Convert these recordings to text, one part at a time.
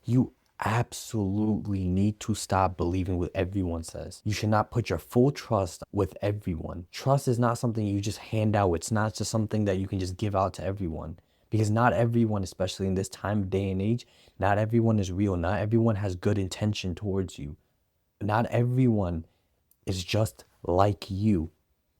You absolutely need to stop believing what everyone says. You should not put your full trust with everyone. Trust is not something you just hand out. It's not just something that you can just give out to everyone. Because not everyone, especially in this time, day, and age, not everyone is real. Not everyone has good intention towards you. Not everyone is just like you.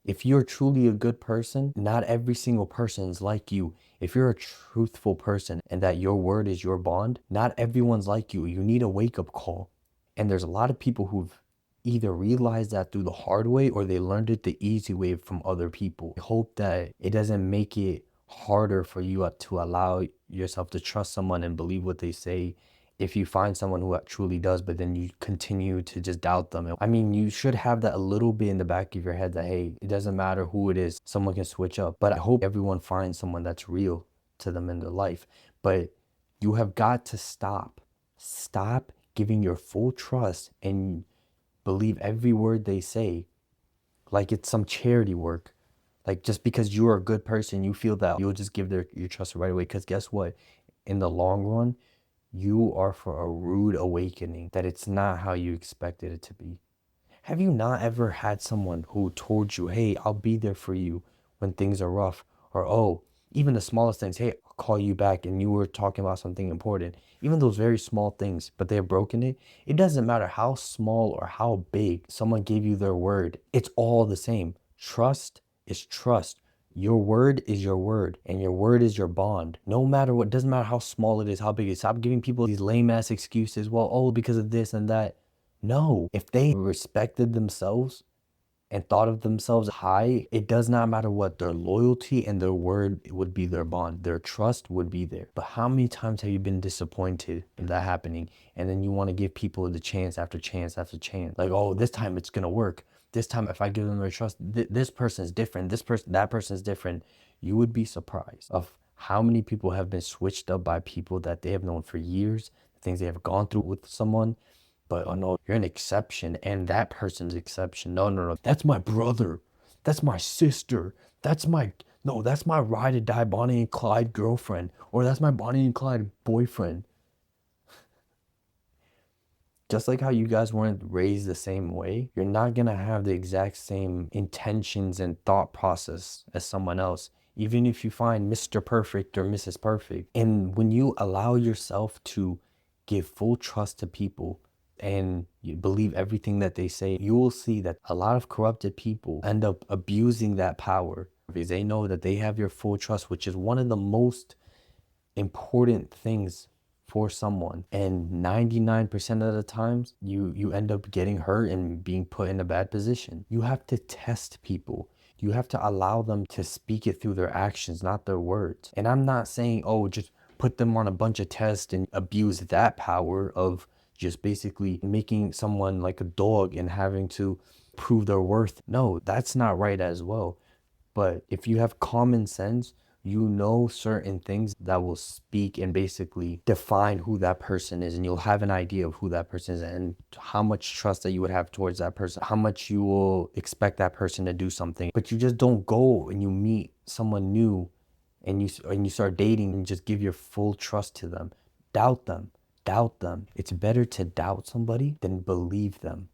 If you're truly a good person, not every single person is like you. If you're a truthful person and that your word is your bond, not everyone's like you. You need a wake up call. And there's a lot of people who've either realized that through the hard way or they learned it the easy way from other people. I hope that it doesn't make it harder for you to allow yourself to trust someone and believe what they say if you find someone who truly does, but then you continue to just doubt them. I mean, you should have that a little bit in the back of your head that, hey, it doesn't matter who it is, someone can switch up. But I hope everyone finds someone that's real to them in their life. But you have got to stop. Stop giving your full trust and believe every word they say like it's some charity work. Like just because you're a good person, you feel that you'll just give your trust right away. Because guess what? In the long run, you are for a rude awakening that it's not how you expected it to be. Have you not ever had someone who told you, hey, I'll be there for you when things are rough? Or, oh, even the smallest things, hey, I'll call you back and you were talking about something important. Even those very small things, but they've broken it. It doesn't matter how small or how big someone gave you their word. It's all the same. Trust is trust. Your word is your word, and your word is your bond. No matter what, doesn't matter how small it is, how big it is. Stop giving people these lame ass excuses. Well, oh, because of this and that. No, if they respected themselves and thought of themselves high, it does not matter what. Their loyalty and their word would be their bond. Their trust would be there. But how many times have you been disappointed in that happening? And then you want to give people the chance after chance after chance. Like, oh, this time it's going to work. This time, if I give them their trust, this person is different. This person, that person is different. You would be surprised of how many people have been switched up by people that they have known for years, the things they have gone through with someone. But oh no, you're an exception and that person's exception. No, no, no. That's my brother. That's my sister. That's my ride or die Bonnie and Clyde girlfriend. Or that's my Bonnie and Clyde boyfriend. Just like how you guys weren't raised the same way, you're not gonna have the exact same intentions and thought process as someone else, even if you find Mr. Perfect or Mrs. Perfect. And when you allow yourself to give full trust to people and you believe everything that they say, you will see that a lot of corrupted people end up abusing that power because they know that they have your full trust, which is one of the most important things for someone. And 99% of the times you end up getting hurt and being put in a bad position. You have to test people. You have to allow them to speak it through their actions, not their words. And I'm not saying, oh, just put them on a bunch of tests and abuse that power of just basically making someone like a dog and having to prove their worth. No, that's not right as well. But if you have common sense, you know certain things that will speak and basically define who that person is, and you'll have an idea of who that person is and how much trust that you would have towards that person, how much you will expect that person to do something. But you just don't go and you meet someone new and you start dating and just give your full trust to them. Doubt them. Doubt them. It's better to doubt somebody than believe them.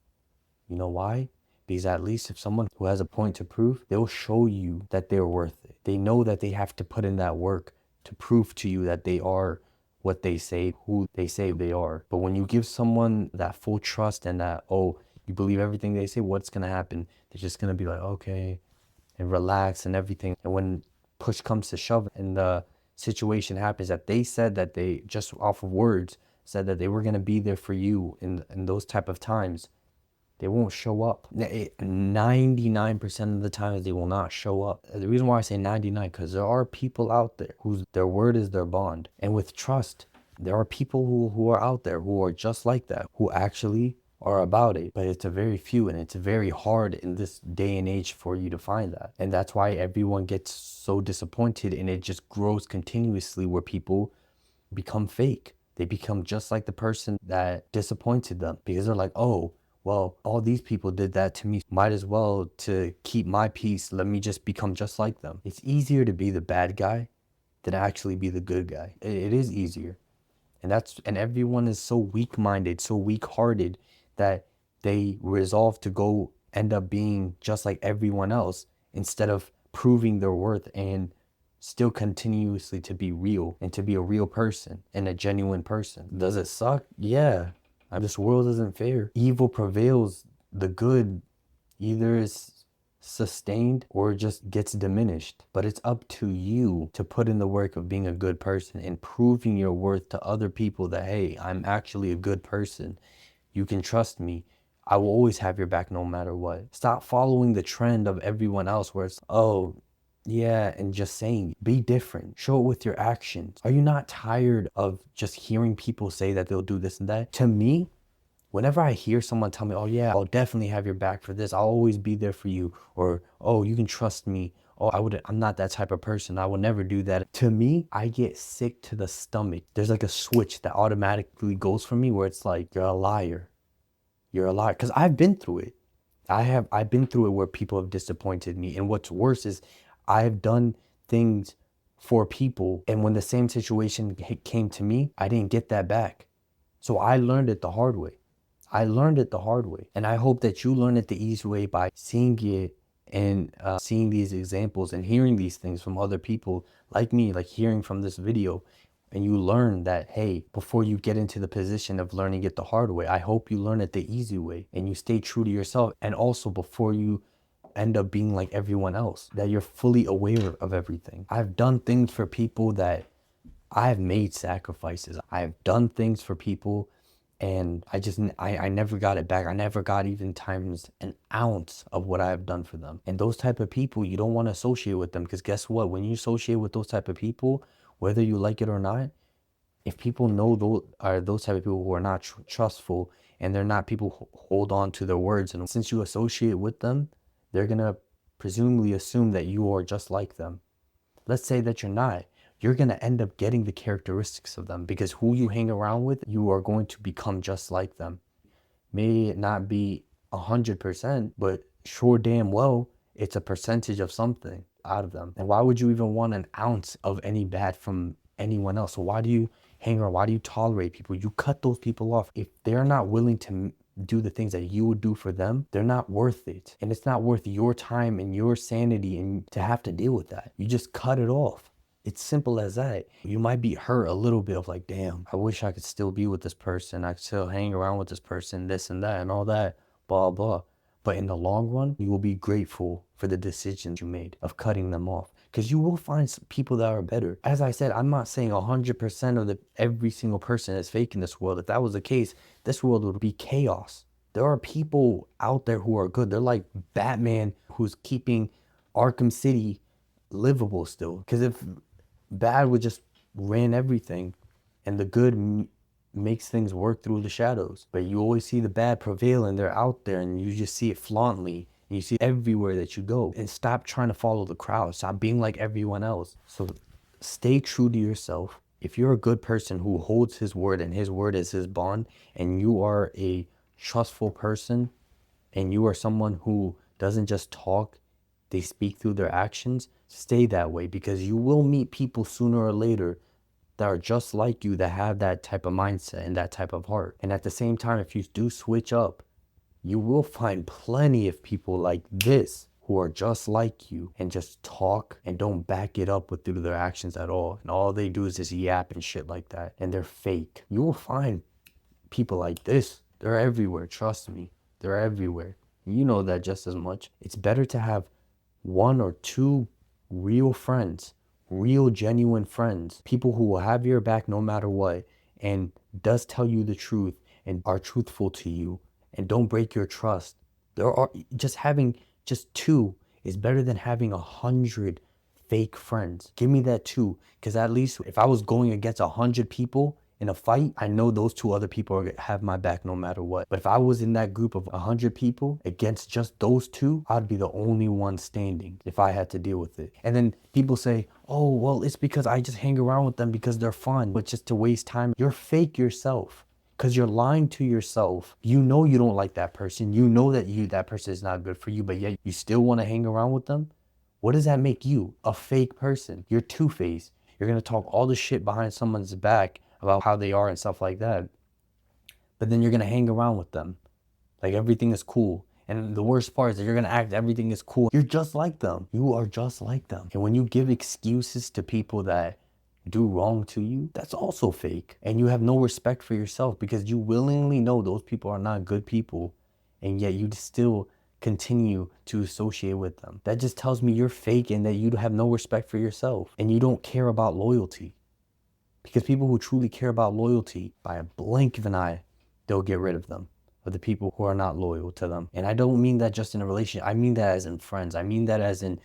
You know why? Because at least if someone who has a point to prove, they'll show you that they're worth it. They know that they have to put in that work to prove to you that they are what they say, who they say they are. But when you give someone that full trust and that, oh, you believe everything they say, what's going to happen? They're just going to be like, okay, and relax and everything. And when push comes to shove and the situation happens that they said that they, just off of words, said that they were going to be there for you in those type of times, they won't show up. 99% of the times they will not show up. The reason why I say 99, because there are people out there whose their word is their bond. And with trust, there are people who are out there who are just like that, who actually are about it. But it's a very few, and it's very hard in this day and age for you to find that. And that's why everyone gets so disappointed, and it just grows continuously where people become fake. They become just like the person that disappointed them because they're like, oh, well, all these people did that to me. Might as well, to keep my peace, let me just become just like them. It's easier to be the bad guy than actually be the good guy. It is easier. And everyone is so weak-minded, so weak-hearted that they resolve to go end up being just like everyone else instead of proving their worth and still continuously to be real and to be a real person and a genuine person. Does it suck? Yeah. This world isn't fair. Evil prevails. The good either is sustained or just gets diminished. But it's up to you to put in the work of being a good person and proving your worth to other people that, hey, I'm actually a good person. You can trust me. I will always have your back no matter what. Stop following the trend of everyone else where it's, oh, yeah, and just saying, be different. Show it with your actions. Are you not tired of just hearing people say that they'll do this and that? To me, whenever I hear someone tell me, oh yeah, I'll definitely have your back for this, I'll always be there for you, or oh, you can trust me, oh, I'm not that type of person, I will never do that. To me, I get sick to the stomach. There's like a switch that automatically goes for me where it's like, you're a liar. You're a liar. Because I've been through it. I've been through it where people have disappointed me. And what's worse is I've done things for people, and when the same situation came to me, I didn't get that back. So I learned it the hard way. I learned it the hard way. And I hope that you learn it the easy way by seeing it and seeing these examples and hearing these things from other people like me, like hearing from this video. And you learn that, hey, before you get into the position of learning it the hard way, I hope you learn it the easy way and you stay true to yourself. And also before you end up being like everyone else, that you're fully aware of everything. I've done things for people that I've made sacrifices. I've done things for people and I never got it back. I never got even times an ounce of what I've done for them. And those type of people, you don't want to associate with them, because guess what? When you associate with those type of people, whether you like it or not, if people know those type of people who are not trustful and they're not people who hold on to their words, and since you associate with them, they're gonna presumably assume that you are just like them. Let's say that you're not. You're going to end up getting the characteristics of them, because who you hang around with, you are going to become just like them. May it not be 100%, but sure damn well, it's a percentage of something out of them. And why would you even want an ounce of any bad from anyone else? So why do you hang around? Why do you tolerate people? You cut those people off. If they're not willing to do the things that you would do for them, they're not worth it. And it's not worth your time and your sanity and to have to deal with that. You just cut it off. It's simple as that. You might be hurt a little bit of like, damn, I wish I could still be with this person. I could still hang around with this person, this and that and all that, blah, blah. But in the long run, you will be grateful for the decisions you made of cutting them off, because you will find people that are better. As I said, I'm not saying 100% of every single person is fake in this world. If that was the case, this world would be chaos. There are people out there who are good. They're like Batman, who's keeping Arkham City livable still. Because if bad would just ran everything and the good makes things work through the shadows, but you always see the bad prevail and they're out there and you just see it flauntly. You see it everywhere that you go. And stop trying to follow the crowd. Stop being like everyone else. So stay true to yourself. If you're a good person who holds his word and his word is his bond, and you are a trustful person and you are someone who doesn't just talk, they speak through their actions, stay that way, because you will meet people sooner or later that are just like you, that have that type of mindset and that type of heart. And at the same time, if you do switch up, you will find plenty of people like this who are just like you and just talk and don't back it up with through their actions at all. And all they do is just yap and shit like that. And they're fake. You will find people like this. They're everywhere. Trust me. They're everywhere. You know that just as much. It's better to have one or two real friends, real genuine friends, people who will have your back no matter what and does tell you the truth and are truthful to you and don't break your trust. There are just having just two is better than having 100 fake friends. Give me that too, because at least if I was going against 100 people in a fight, I know those two other people have my back no matter what. But if I was in that group of 100 people against just those two, I'd be the only one standing if I had to deal with it. And then people say, oh, well, it's because I just hang around with them because they're fun, but just to waste time. You're fake yourself, because you're lying to yourself. You know you don't like that person. You know that person is not good for you, but yet you still want to hang around with them. What does that make you? A fake person. You're two-faced. You're going to talk all the shit behind someone's back about how they are and stuff like that. But then you're going to hang around with them. Like everything is cool. And the worst part is that you're going to act everything is cool. You're just like them. You are just like them. And when you give excuses to people that do wrong to you, that's also fake. And you have no respect for yourself because you willingly know those people are not good people. And yet you still continue to associate with them. That just tells me you're fake and that you have no respect for yourself. And you don't care about loyalty. Because people who truly care about loyalty, by a blink of an eye, they'll get rid of them, of the people who are not loyal to them. And I don't mean that just in a relationship. I mean that as in friends. I mean that as in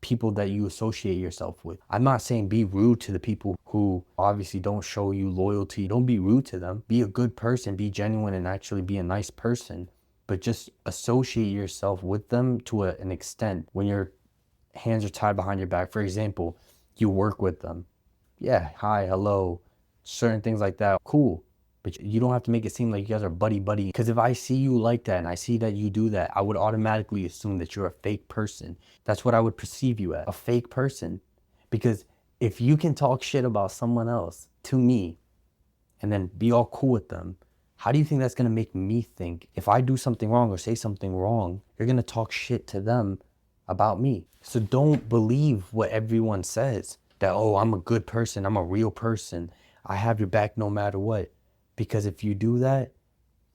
people that you associate yourself with. I'm not saying be rude to the people who obviously don't show you loyalty. Don't be rude to them. Be a good person. Be genuine and actually be a nice person. But just associate yourself with them to an extent when your hands are tied behind your back. For example, you work with them. Yeah, hi, hello, certain things like that. Cool. But you don't have to make it seem like you guys are buddy buddy. Because if I see you like that and I see that you do that, I would automatically assume that you're a fake person. That's what I would perceive you as, a fake person. Because if you can talk shit about someone else to me and then be all cool with them, how do you think that's going to make me think? If I do something wrong or say something wrong, you're going to talk shit to them about me. So don't believe what everyone says that, oh, I'm a good person, I'm a real person, I have your back no matter what. Because if you do that,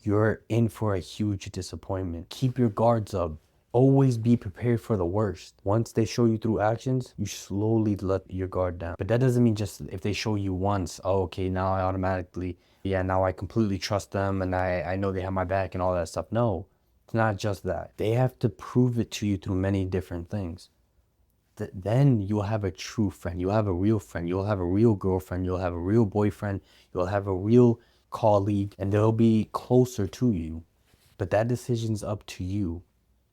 you're in for a huge disappointment. Keep your guards up. Always be prepared for the worst. Once they show you through actions, you slowly let your guard down. But that doesn't mean just if they show you once, oh, okay, now I automatically, yeah, now I completely trust them and I know they have my back and all that stuff. No, it's not just that. They have to prove it to you through many different things. Then you'll have a true friend. You'll have a real friend. You'll have a real girlfriend. You'll have a real boyfriend. You'll have a real colleague, and they'll be closer to you. But that decision's up to you.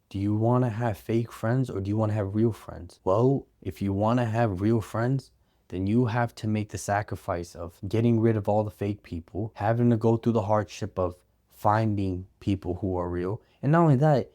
Do you want to have fake friends or do you want to have real friends? Well, if you want to have real friends, then you have to make the sacrifice of getting rid of all the fake people, having to go through the hardship of finding people who are real. And not only that,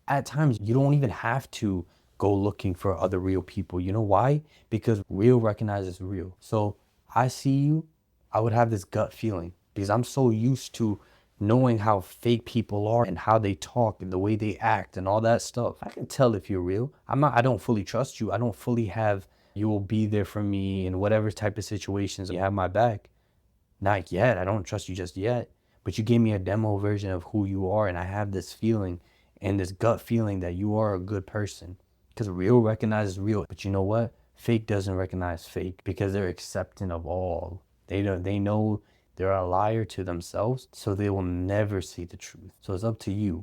at times you don't even have to go looking for other real people. You know why? Because real recognizes real. So I see you, I would have this gut feeling because I'm so used to knowing how fake people are and how they talk and the way they act and all that stuff. I can tell if you're real. I don't fully trust you. I don't fully have you will be there for me in whatever type of situations you have my back. Not yet. I don't trust you just yet. But you gave me a demo version of who you are, and I have this feeling and this gut feeling that you are a good person. Because real recognizes real. But you know what? Fake doesn't recognize fake because they're accepting of all. They know they're a liar to themselves, so they will never see the truth. So it's up to you.